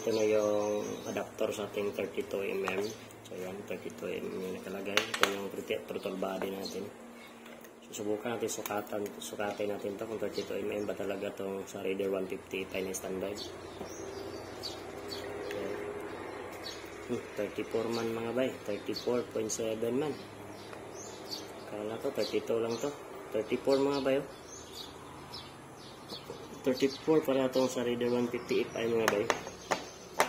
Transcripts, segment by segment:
ito na yung adapter sa ating 32mm. So yan, 32mm yung nakalagay. Ito yung throttle body natin. So subukan natin sukatin natin to kung 32mm ba talaga tong sa Raider 150 Pioneer standard. Okay. 34 man mga bay, 34.7 man. Kala ko 32 lang to. 34 mga bay, oh. 34 para itong sa Raider 150 FI mga bay.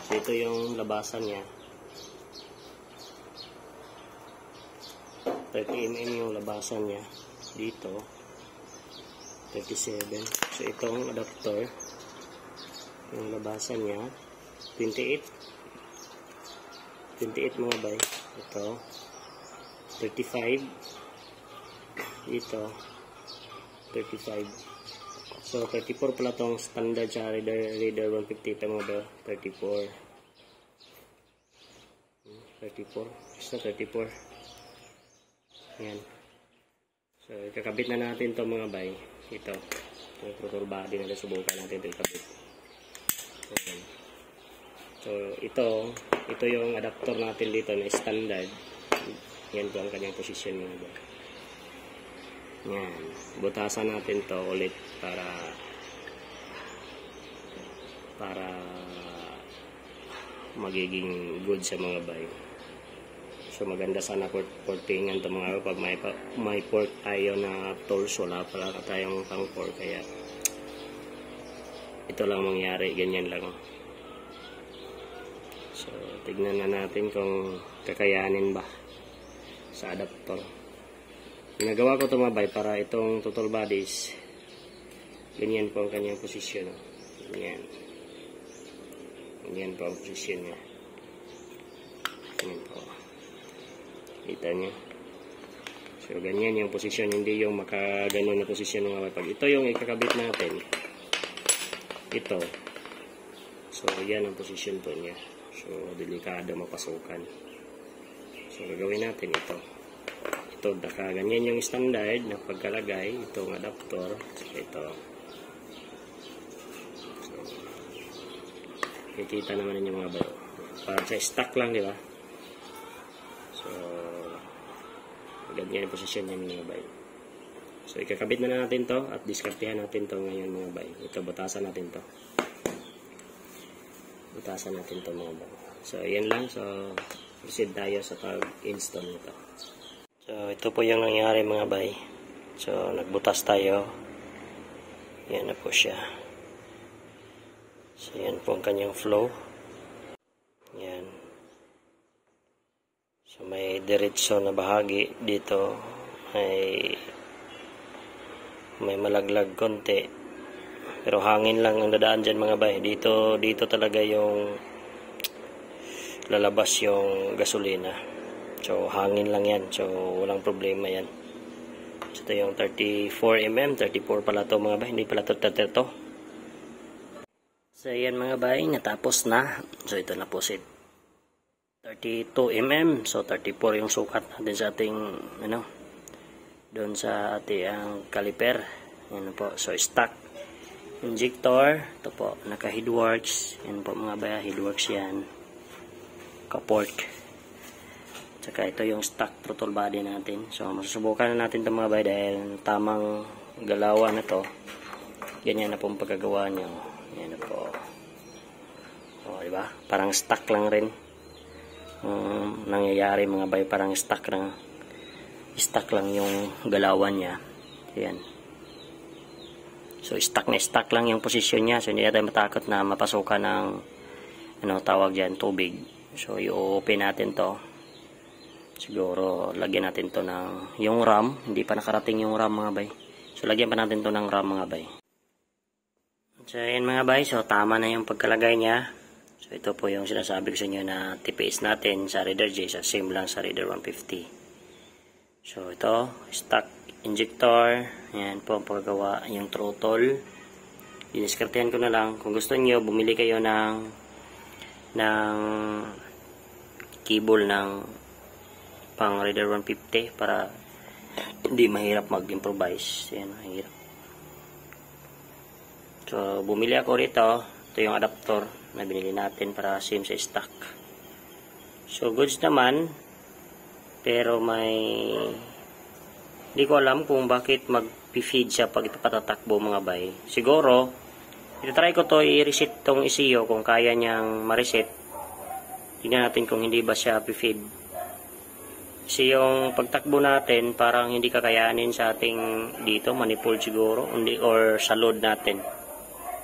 So ito yung labasan niya. 30mm yung labasan niya. Dito 37. So itong adapter, yung labasan niya 28 mga bay. Ito 35. Dito 35. So 34 pala tong standard sa Raider 150 ito mga bay. 34. So 34. Yan. So ikakabit na natin to mga bay. Ito yung throttle body na subukan natin ito ikabit. So ito yung adapter natin dito na standard. Yan po ang kanyang posisyon mga bay. Yan, butasan natin to ulit para magiging good sa mga bay. So maganda sana portingan to mga pag may port tayo na tools, wala pala tayong pang port, kaya ito lang mangyari, ganyan lang. So tignan na natin kung kakayanin ba sa adapter. Ginagawa ko ito mga bay para itong throttle bodies, ganyan po ang kanyang posisyon. Ganyan po ang posisyon niya. Ganyan po. Kita niyo. So ganyan yung posisyon, hindi yung makaganon na posisyon mga bay. Pag ito yung ikakabit natin, ito. So yan ang posisyon po niya. So delikado mapasukan. So gagawin natin ito. Ito, ganyan yung standard na pagkalagay, itong adapter. So, ito. So, kikita naman ninyo mga bayo. Parang sa stock lang, di ba? So, ganyan yung posisyon niya mga bayo. So, ikakabit na natin to at diskartehan natin to ngayon mga bayo. Ito, butasan natin to. Butasan natin to mga bayo. So, yan lang. So, proceed tayo sa pag-install nito. So, ito po yung nangyari mga bay. So, nagbutas tayo. Yan na po siya. So, yan po ang kanyang flow. Yan. So, may diretso na bahagi dito. May malaglag konti. Pero hangin lang ang dadaan dyan mga bay. Dito talaga yung lalabas yung gasolina. So, hangin lang yan. So, walang problema yan. So, ito yung 34mm. 34 pala to mga bay. Hindi pala to 32. So, yan mga bay. Natapos na. So, ito na po si 32mm. So, 34 yung sukat natin sa ating, doon sa ating caliper. Yan po. So, stock injector. Ito po. Naka-headworks. Yan po mga bay. Headworks yan. Kaport. Tsaka ito yung stock throttle body natin. So masusubukan na natin ito mga bay dahil tamang galawan na to. Ganyan na pong pagkagawa nyo. Yan na po. O diba? Parang stock lang rin. Nangyayari mga bay, parang stock lang yung galawan niya. Yan. So stock lang yung posisyon niya. So hindi natin matakot na mapasukan ng tawag dyan, tubig. So i-open natin to. Siguro lagyan natin to ng yung RAM. Hindi pa nakarating yung RAM mga bay. So lagyan pa natin to ng RAM mga bay. So yan mga bay. So tama na yung pagkalagay niya. So ito po yung sinasabi ko sa inyo na TPS natin sa Raider J. So same lang sa Raider 150. So ito stock injector. Yan po ang paggawa yung throttle. Diniskartehan ko na lang. Kung gusto niyo bumili kayo ng cable ng pang Raider 150 para hindi mahirap mag-improvise. Yan, mahirap. So, bumili ako rito Ito yung adapter na binili natin para same sa stock. So goods naman, pero hindi ko alam kung bakit mag-feed siya pag ipapatatakbo mga bay. Siguro try ko to i-reset tong ECU kung kaya niyang ma-reset. Tingnan natin kung hindi ba siya feed. Kasi yung pagtakbo natin parang hindi kakayanin sa ating dito manifold siguro or sa load natin.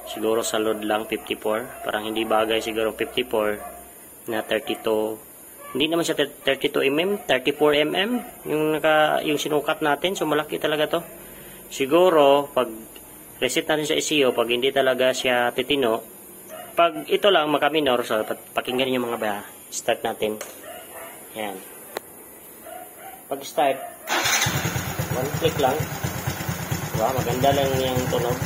Siguro sa load lang 54, parang hindi bagay siguro 54 na 32. Hindi naman siya 32 mm, 34 mm yung sinukat natin. So malaki talaga to. Siguro pag reset natin sa ECU, pag hindi talaga siya titino, pag ito lang makaminor, so pakinggan niyo mga ba, start natin. Yan. Pag start, one click lang. Diba? Maganda lang yung tunog.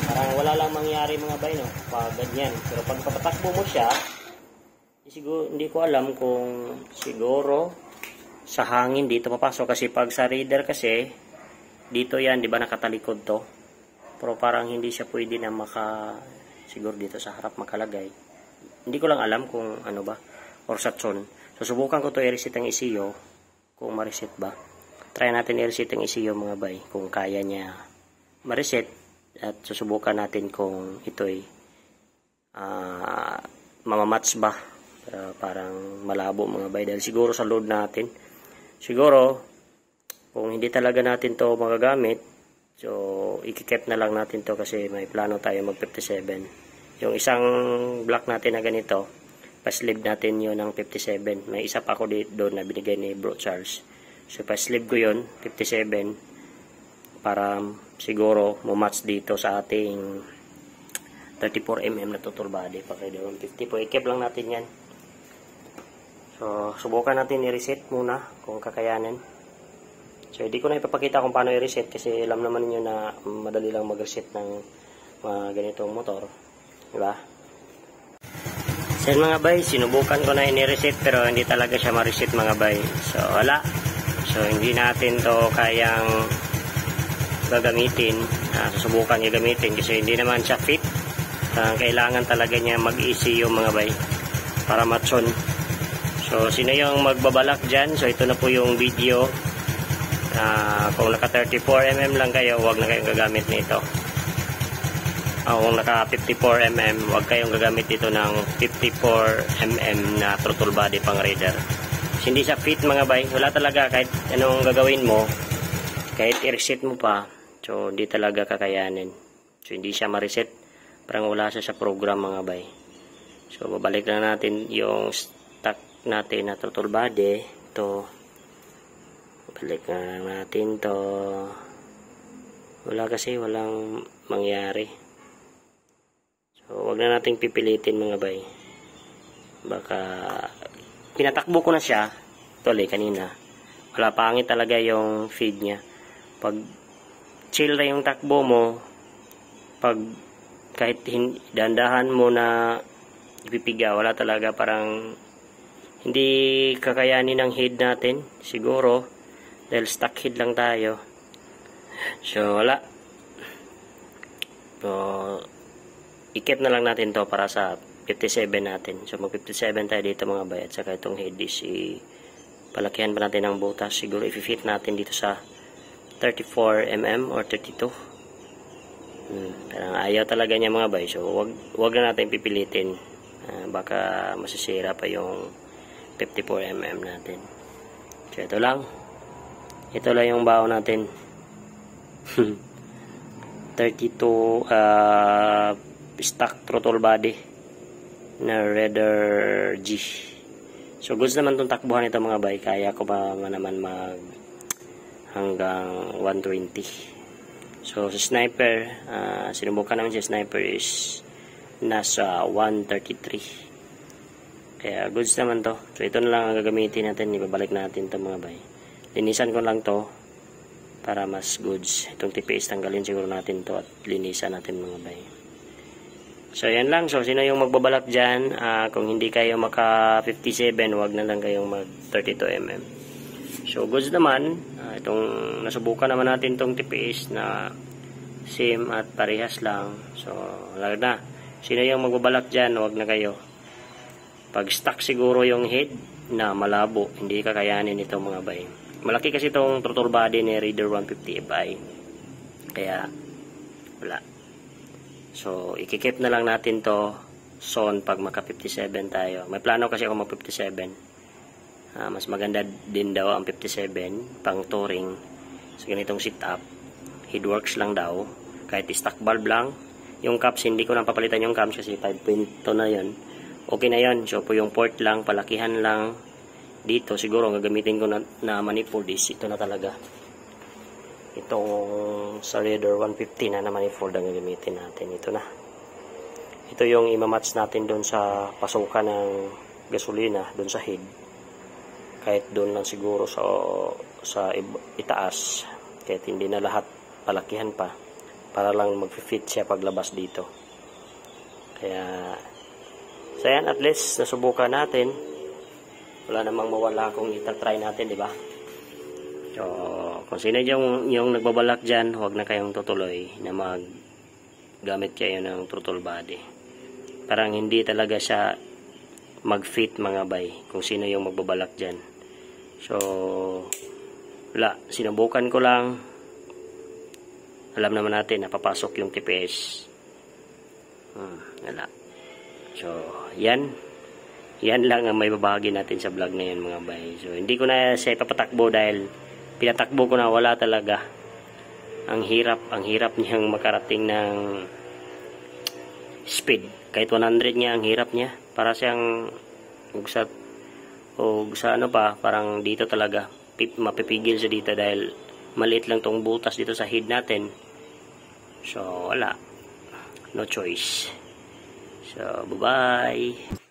Parang wala lang mangyari mga bay, no? Pag ganyan. Pero pag papatakbo mo siya, siguro, hindi ko alam kung siguro sa hangin dito papasok. Kasi pag sa reader kasi, dito yan, di ba nakatalikod to? Pero parang hindi siya pwede na siguro dito sa harap makalagay. Hindi ko lang alam kung ano ba, or sa tson. So, subukan ko to i-reset ang ECU, kung ma-reset ba. Try natin i-reset ang ECU mga bay, kung kaya niya ma-reset. At susubukan natin kung ito'y mamamatch ba. Parang malabo mga bay, dahil siguro sa load natin. Siguro, kung hindi talaga natin to magagamit, so, ikikep na lang natin to kasi may plano tayo mag 57. Yung isang block natin na ganito, pa-sleeve natin yun ng 57. May isa pa ako doon na binigay ni Bro Charles. So, pa-sleeve ko yun, 57, para siguro match dito sa ating 34mm na total body. Pakay doon, 50 po. Ikep lang natin yan. So, subukan natin i-reset muna kung kakayanin. So, hindi ko na ipapakita kung paano i-reset kasi alam naman niyo na madali lang mag-reset ng mga ganitong motor. Diba? So, mga bay, sinubukan ko na i-reset pero hindi talaga siya ma-reset mga bay. So, wala. So, hindi natin to kayang gagamitin. Susubukan niya gamitin kasi hindi naman siya fit. Kailangan talaga niya mag-ECU mga bay para matson. So, sino yung magbabalak dyan? So, ito na po yung video. Kung naka 34mm lang kayo, huwag na kayong gagamit nito. Kung naka 54mm, huwag kayong gagamit dito ng 54mm na throttle body pang raider. Hindi siya fit mga bay. Wala talaga kahit anong gagawin mo, kahit i-reset mo pa, so hindi talaga kakayanin. So hindi siya ma-reset. Parang wala siya sa program mga bay. So babalik lang natin yung stock natin na throttle body. Ito. Balik na natin to. Wala kasi, walang mangyari. So, wag na nating pipilitin mga bay. Baka, pinatakbo ko na siya. Tuloy kanina. Wala, pangit talaga yung feed niya. Pag chill na yung takbo mo, pag kahit dandahan mo na ipipiga, wala talaga, parang hindi kakayanin ng head natin. Siguro, dahil stock head lang tayo. So, wala. So, ikip na lang natin to para sa 57 natin. So, mag 57 tayo dito mga bay. At saka itong head is palakihan pa natin ng butas. Siguro i-fit natin dito sa 34mm or 32. Parang ayaw talaga niya mga bay. So, wag na natin pipilitin. Baka masisira pa yung 54mm natin. So, ito lang. Ito lang yung bao natin. 32 stock throttle body na Raider G. So goods naman itong takbuhan ito mga bay. Kaya ko pa naman mag hanggang 120. So sa sniper, sinubukan naman si sniper is nasa 133. Kaya goods naman to. So ito na lang ang gagamitin natin. Ibabalik natin ito mga bay. Linisan ko lang to para mas goods. Itong TPS tanggalin siguro natin to at linisan natin mga bay. So yan lang. So sino yung magbabalak dyan, kung hindi kayo maka 57, wag na lang kayong mag 32mm. So goods naman, itong nasubukan naman natin itong TPS na same at parehas lang. So lalo na, sino yung magbabalak dyan, huwag na kayo. Pag stuck siguro yung head na malabo, hindi kakayanin ito mga bay. Malaki kasi itong throttle body ni Raider 150 Fi. Kaya wala. So ikikip na lang natin to son pag maka 57 tayo. May plano kasi ako mag 57. Mas maganda din daw ang 57 pang touring sa ganitong setup. Headworks lang daw, kahit stock valve lang. Yung caps hindi ko nang papalitan yung cams kasi 5.2 na yun. Okay na yun. So po yung port lang, palakihan lang. Dito siguro ang gagamitin ko na manifold is ito na talaga. Itong sa Raider 150 na manifold ang gagamitin natin. Ito na. Ito yung imamatch natin doon sa pasukan ng gasolina, doon sa head. Kahit doon lang siguro sa itaas. Kahit hindi na lahat palakihan pa. Para lang mag-fit siya paglabas dito. Kaya so yan, at least nasubukan natin. Wala namang mawala kung itatry natin, di ba? So, kung sino yung nagbabalak dyan, huwag na kayong tutuloy na gamit kayo ng throttle body. Parang hindi talaga siya mag-fit mga bay, kung sino yung magbabalak dyan. So, wala. Sinubukan ko lang. Alam naman natin na papasok yung TPS. Wala. So, yan lang ang may babahagi natin sa vlog na yan mga bay. So hindi ko na siya ipapatakbo dahil pinatakbo ko na wala talaga. Ang hirap niyang makarating ng speed. Kahit 100 niya, ang hirap niya. Para siyang sa ano pa, parang dito talaga mapipigil siya dito dahil maliit lang tong butas dito sa head natin. So wala. No choice. So bye-bye.